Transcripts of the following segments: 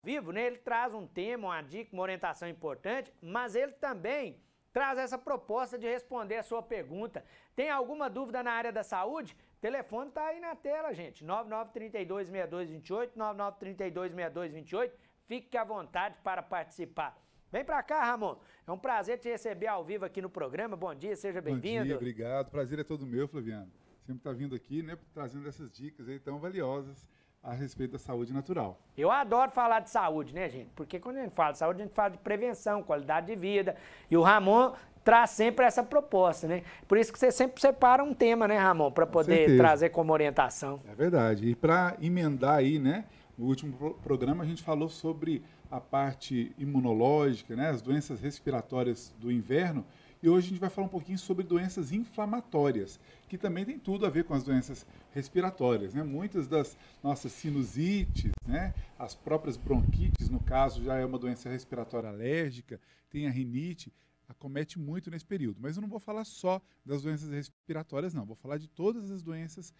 vivo, né, ele traz um tema, uma dica, uma orientação importante, mas ele também traz essa proposta de responder a sua pergunta. Tem alguma dúvida na área da saúde? O telefone tá aí na tela, gente. 99326228, 99326228. Fique à vontade para participar. Vem pra cá, Ramon. É um prazer te receber ao vivo aqui no programa. Bom dia, seja bem-vindo. Bom dia, obrigado. O prazer é todo meu, Flaviano. Sempre tá vindo aqui, né, trazendo essas dicas aí tão valiosas a respeito da saúde natural. Eu adoro falar de saúde, né, gente? Porque quando a gente fala de saúde, a gente fala de prevenção, qualidade de vida. E o Ramon traz sempre essa proposta, né? Por isso que você sempre separa um tema, né, Ramon? Para poder trazer como orientação. É verdade. E para emendar aí, né, no último programa a gente falou sobre a parte imunológica, né, as doenças respiratórias do inverno. E hoje a gente vai falar um pouquinho sobre doenças inflamatórias, que também tem tudo a ver com as doenças respiratórias, né? Muitas das nossas sinusites, né? As próprias bronquites, no caso, já é uma doença respiratória alérgica, tem a rinite, acomete muito nesse período. Mas eu não vou falar só das doenças respiratórias, não. Vou falar de todas as doenças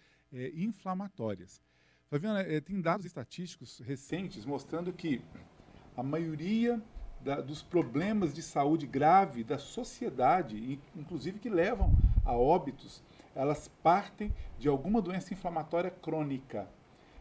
inflamatórias. Flaviana, tem dados estatísticos recentes mostrando que a maioria dos problemas de saúde grave da sociedade, inclusive que levam a óbitos, elas partem de alguma doença inflamatória crônica.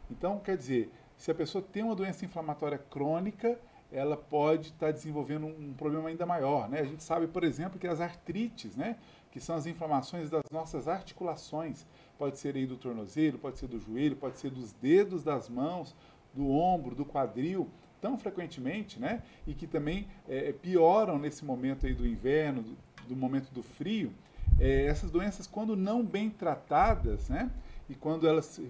Então, quer dizer, se a pessoa tem uma doença inflamatória crônica, ela pode estar desenvolvendo um problema ainda maior, né? A gente sabe, por exemplo, que as artrites, né, que são as inflamações das nossas articulações, pode ser aí do tornozelo, pode ser do joelho, pode ser dos dedos das mãos, do ombro, do quadril, tão frequentemente, né, e que também pioram nesse momento aí do inverno, do momento do frio, essas doenças, quando não bem tratadas, né, e quando elas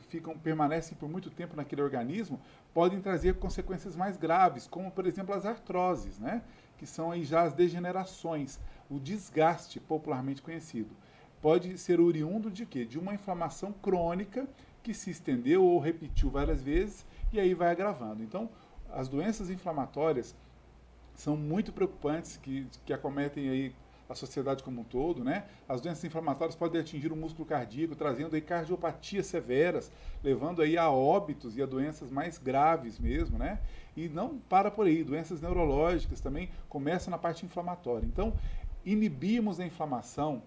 permanecem por muito tempo naquele organismo, podem trazer consequências mais graves, como, por exemplo, as artroses, né, que são aí já as degenerações, o desgaste popularmente conhecido. Pode ser oriundo de quê? De uma inflamação crônica que se estendeu ou repetiu várias vezes e aí vai agravando. Então, as doenças inflamatórias são muito preocupantes, que acometem aí a sociedade como um todo, né? As doenças inflamatórias podem atingir o músculo cardíaco, trazendo aí cardiopatias severas, levando aí a óbitos e a doenças mais graves mesmo, né? E não para por aí, doenças neurológicas também começam na parte inflamatória. Então, inibirmos a inflamação,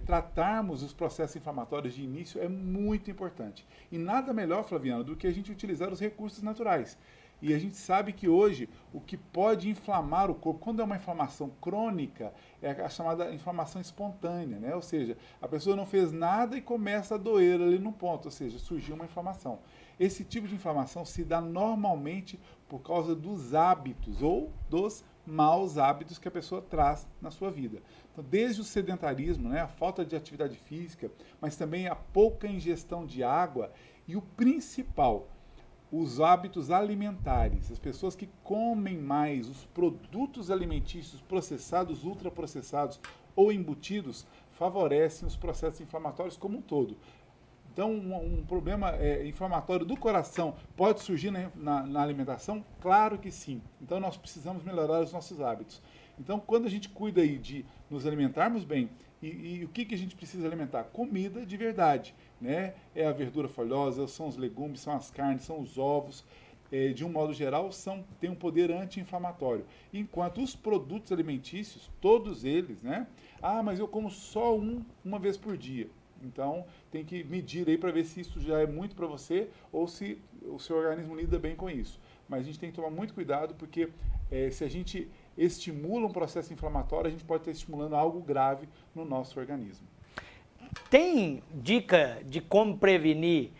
tratarmos os processos inflamatórios de início é muito importante. E nada melhor, Flaviano, do que a gente utilizar os recursos naturais. E a gente sabe que hoje o que pode inflamar o corpo, quando é uma inflamação crônica, é a chamada inflamação espontânea, né? Ou seja, a pessoa não fez nada e começa a doer ali no ponto, ou seja, surgiu uma inflamação. Esse tipo de inflamação se dá normalmente por causa dos hábitos ou dos maus hábitos que a pessoa traz na sua vida. Então, desde o sedentarismo, né, a falta de atividade física, mas também a pouca ingestão de água e o principal, os hábitos alimentares, as pessoas que comem mais os produtos alimentícios processados, ultraprocessados ou embutidos, favorecem os processos inflamatórios como um todo. Então, um problema inflamatório do coração pode surgir na alimentação? Claro que sim. Então, nós precisamos melhorar os nossos hábitos. Então, quando a gente cuida aí de nos alimentarmos bem, e o que a gente precisa alimentar? Comida de verdade, né? É a verdura folhosa, são os legumes, são as carnes, são os ovos. De um modo geral, têm um poder anti-inflamatório. Enquanto os produtos alimentícios, todos eles, né? Ah, mas eu como só uma vez por dia. Então, tem que medir aí para ver se isso já é muito para você ou se o seu organismo lida bem com isso. Mas a gente tem que tomar muito cuidado porque se a gente estimula um processo inflamatório, a gente pode estar estimulando algo grave no nosso organismo. Tem dica de como prevenir,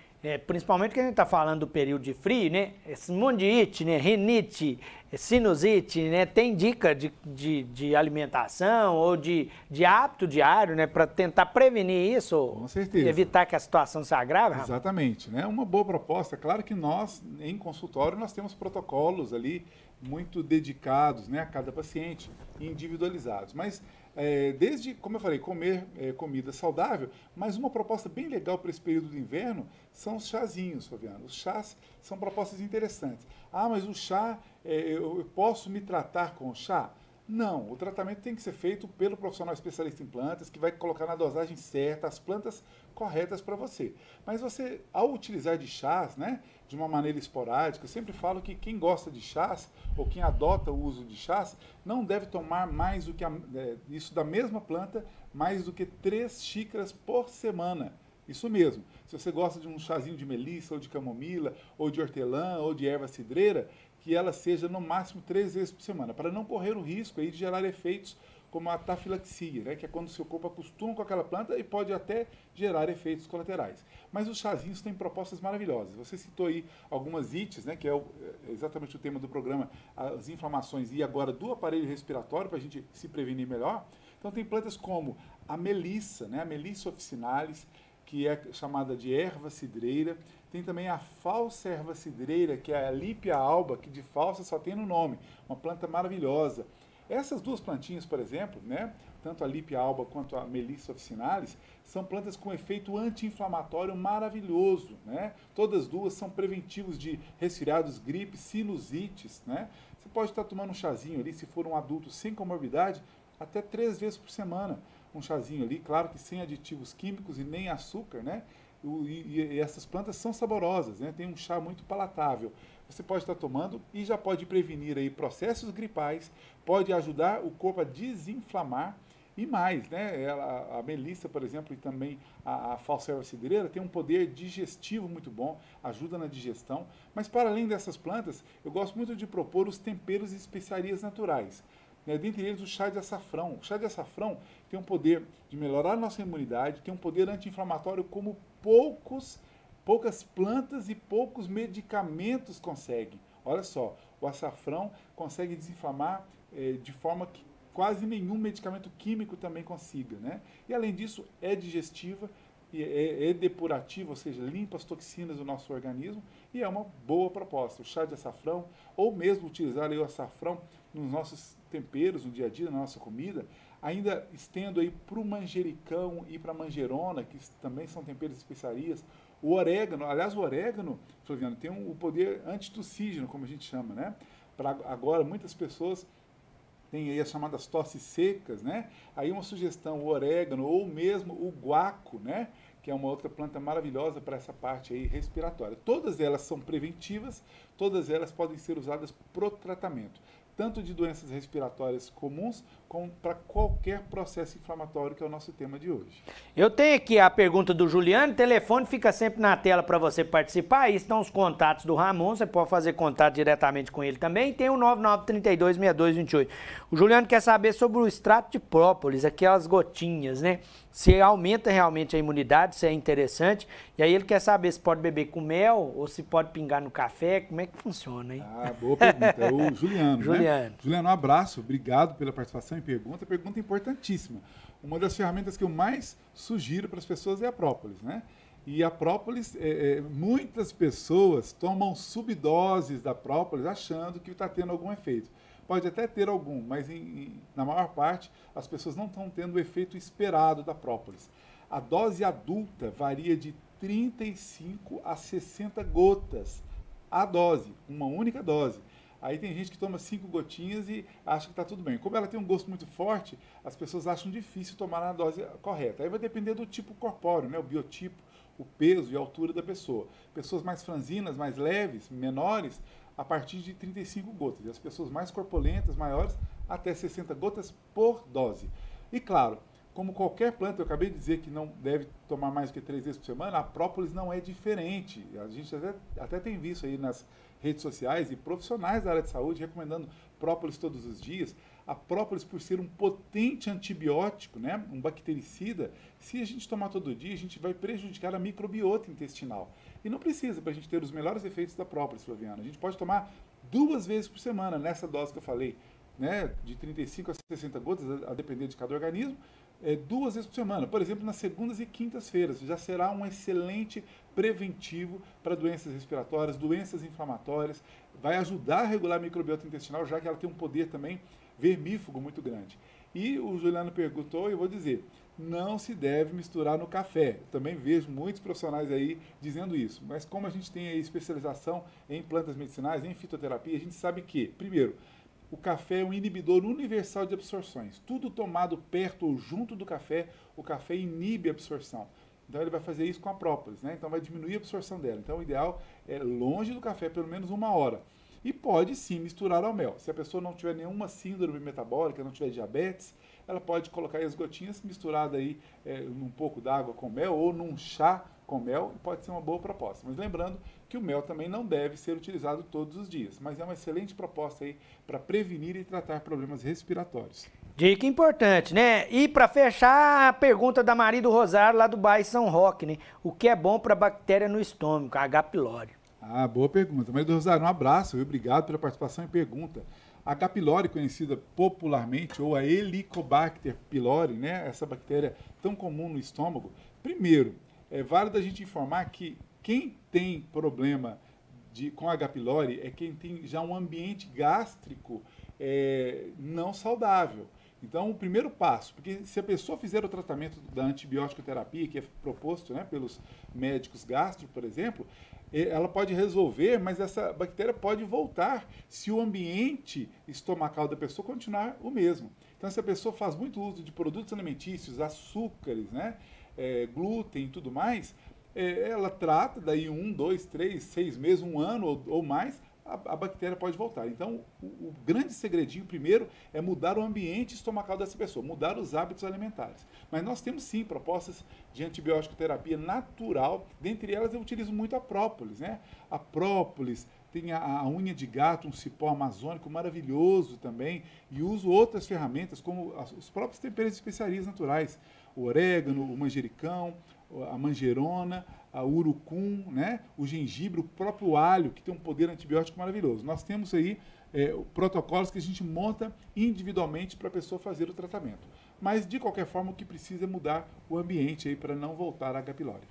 principalmente que a gente está falando do período de frio, né? Esmondite, né? Rinite, sinusite, né? Tem dica de alimentação ou de hábito diário, né? Para tentar prevenir isso? Com certeza. Evitar que a situação se agrave? Ramon? Exatamente, né? Uma boa proposta. Claro que nós, em consultório, nós temos protocolos ali muito dedicados, né, a cada paciente, individualizados. Mas desde, como eu falei, comer comida saudável, mas uma proposta bem legal para esse período de inverno são os chazinhos, Fabiano. Os chás são propostas interessantes. Ah, mas o chá, eu posso me tratar com o chá? Não, o tratamento tem que ser feito pelo profissional especialista em plantas, que vai colocar na dosagem certa as plantas corretas para você. Mas você, ao utilizar de chás, né, de uma maneira esporádica, eu sempre falo que quem gosta de chás, ou quem adota o uso de chás, não deve tomar mais do que isso da mesma planta, mais do que 3 xícaras por semana. Isso mesmo. Se você gosta de um chazinho de melissa, ou de camomila, ou de hortelã, ou de erva cidreira, que ela seja no máximo 3 vezes por semana, para não correr o risco aí de gerar efeitos como a anafilaxia, né, que é quando o seu corpo acostuma com aquela planta e pode até gerar efeitos colaterais. Mas os chazinhos têm propostas maravilhosas. Você citou aí algumas ites, né, que é exatamente o tema do programa, as inflamações e agora do aparelho respiratório, para a gente se prevenir melhor. Então tem plantas como a melissa, né, a Melissa officinalis, que é chamada de erva cidreira. Tem também a falsa erva cidreira, que é a Lípia alba, que de falsa só tem no nome, uma planta maravilhosa. Essas duas plantinhas, por exemplo, né, tanto a Lípia alba quanto a Melissa officinalis, são plantas com efeito anti-inflamatório maravilhoso, né? Todas duas são preventivos de resfriados, gripes, sinusites, né? Você pode estar tomando um chazinho ali, se for um adulto sem comorbidade, até 3 vezes por semana. Um chazinho ali, claro que sem aditivos químicos e nem açúcar, né? E essas plantas são saborosas, né? Tem um chá muito palatável. Você pode estar tomando e já pode prevenir aí processos gripais, pode ajudar o corpo a desinflamar e mais, né? A melissa, por exemplo, e também a falsa erva cidreira tem um poder digestivo muito bom, ajuda na digestão. Mas para além dessas plantas, eu gosto muito de propor os temperos e especiarias naturais. Dentre eles o chá de açafrão. O chá de açafrão tem um poder de melhorar a nossa imunidade, tem um poder anti-inflamatório como poucas plantas e poucos medicamentos conseguem. Olha só, o açafrão consegue desinflamar de forma que quase nenhum medicamento químico também consiga, né? E além disso, é digestiva, é depurativa, ou seja, limpa as toxinas do nosso organismo e é uma boa proposta. O chá de açafrão, ou mesmo utilizar aí o açafrão nos nossos temperos, no dia a dia, na nossa comida, ainda estendo aí para o manjericão e para a manjerona, que também são temperos e especiarias. O orégano, aliás, o orégano, Flaviano, tem o poder antitussígeno, como a gente chama, né? Para agora, muitas pessoas têm aí as chamadas tosses secas, né? Aí uma sugestão, o orégano ou mesmo o guaco, né? Que é uma outra planta maravilhosa para essa parte aí respiratória. Todas elas são preventivas, todas elas podem ser usadas pro tratamento, tanto de doenças respiratórias comuns, como para qualquer processo inflamatório, que é o nosso tema de hoje. Eu tenho aqui a pergunta do Juliano, o telefone fica sempre na tela para você participar, aí estão os contatos do Ramon, você pode fazer contato diretamente com ele também, tem o 99326228. O Juliano quer saber sobre o extrato de própolis, aquelas gotinhas, né? Se aumenta realmente a imunidade, se é interessante, e aí ele quer saber se pode beber com mel ou se pode pingar no café, como é que funciona, hein? Ah, boa pergunta, é o Juliano, Juliano. né? Juliano, um abraço, obrigado pela participação e pergunta importantíssima. Uma das ferramentas que eu mais sugiro para as pessoas é a própolis, né? E a própolis, muitas pessoas tomam subdoses da própolis achando que está tendo algum efeito. Pode até ter algum, mas na maior parte as pessoas não estão tendo o efeito esperado da própolis. A dose adulta varia de 35 a 60 gotas a dose, uma única dose. Aí tem gente que toma 5 gotinhas e acha que está tudo bem. Como ela tem um gosto muito forte, as pessoas acham difícil tomar na dose correta. Aí vai depender do tipo corpóreo, né? O biotipo, o peso e a altura da pessoa. Pessoas mais franzinas, mais leves, menores, a partir de 35 gotas. E as pessoas mais corpulentas, maiores, até 60 gotas por dose. E claro, como qualquer planta, eu acabei de dizer que não deve tomar mais do que 3 vezes por semana, a própolis não é diferente. A gente até tem visto aí nas redes sociais e profissionais da área de saúde recomendando própolis todos os dias. A própolis, por ser um potente antibiótico, né, um bactericida, se a gente tomar todo dia, a gente vai prejudicar a microbiota intestinal. E não precisa para a gente ter os melhores efeitos da própolis, Flaviana. A gente pode tomar 2 vezes por semana, nessa dose que eu falei, né, de 35 a 60 gotas, a depender de cada organismo, 2 vezes por semana. Por exemplo, nas segundas e quintas-feiras. Já será um excelente preventivo para doenças respiratórias, doenças inflamatórias. Vai ajudar a regular a microbiota intestinal, já que ela tem um poder também vermífugo muito grande. E o Juliano perguntou, e eu vou dizer, não se deve misturar no café. Eu também vejo muitos profissionais aí dizendo isso. Mas como a gente tem aí especialização em plantas medicinais, em fitoterapia, a gente sabe que, primeiro, o café é um inibidor universal de absorções. Tudo tomado perto ou junto do café, o café inibe a absorção. Então ele vai fazer isso com a própolis, né? Então vai diminuir a absorção dela. Então o ideal é longe do café pelo menos 1 hora. E pode sim misturar ao mel. Se a pessoa não tiver nenhuma síndrome metabólica, não tiver diabetes, ela pode colocar aí as gotinhas misturadas aí num pouco d'água com mel ou num chá com mel, e pode ser uma boa proposta. Mas lembrando que o mel também não deve ser utilizado todos os dias, mas é uma excelente proposta aí para prevenir e tratar problemas respiratórios. Dica importante, né? E para fechar, a pergunta da Maria do Rosário, lá do bairro São Roque, né? O que é bom para bactéria no estômago, a H. pylori? Ah, boa pergunta. Maria do Rosário, um abraço, viu? Obrigado pela participação e pergunta. A H. pylori, conhecida popularmente, ou a Helicobacter pylori, né? Essa bactéria tão comum no estômago. Primeiro, é válido a gente informar que quem tem problema com H. pylori é quem tem já um ambiente gástrico não saudável. Então, o primeiro passo, porque se a pessoa fizer o tratamento da antibiótico terapia, que é proposto, né, pelos médicos gástricos, por exemplo, ela pode resolver, mas essa bactéria pode voltar se o ambiente estomacal da pessoa continuar o mesmo. Então, se a pessoa faz muito uso de produtos alimentícios, açúcares, né, glúten e tudo mais, ela trata, daí 1, 2, 3, 6 meses, 1 ano ou mais, a bactéria pode voltar. Então, o grande segredinho primeiro é mudar o ambiente estomacal dessa pessoa, mudar os hábitos alimentares. Mas nós temos sim propostas de antibiótico terapia natural, dentre elas eu utilizo muito a própolis, né? A própolis, tem a unha de gato, um cipó amazônico maravilhoso também, e uso outras ferramentas como os próprios temperos e especiarias naturais, o orégano, o manjericão, a manjerona, a urucum, né? O gengibre, o próprio alho, que tem um poder antibiótico maravilhoso. Nós temos aí protocolos que a gente monta individualmente para a pessoa fazer o tratamento. Mas, de qualquer forma, o que precisa é mudar o ambiente aí para não voltar a H. pylori.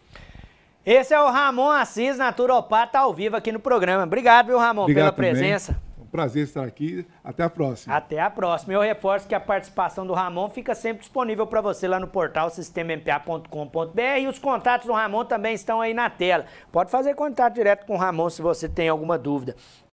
Esse é o Ramon Assis, naturopata, ao vivo aqui no programa. Obrigado, viu, Ramon, pela presença. É um prazer estar aqui. Até a próxima. Até a próxima. Eu reforço que a participação do Ramon fica sempre disponível para você lá no portal sistemampa.com.br e os contatos do Ramon também estão aí na tela. Pode fazer contato direto com o Ramon se você tem alguma dúvida.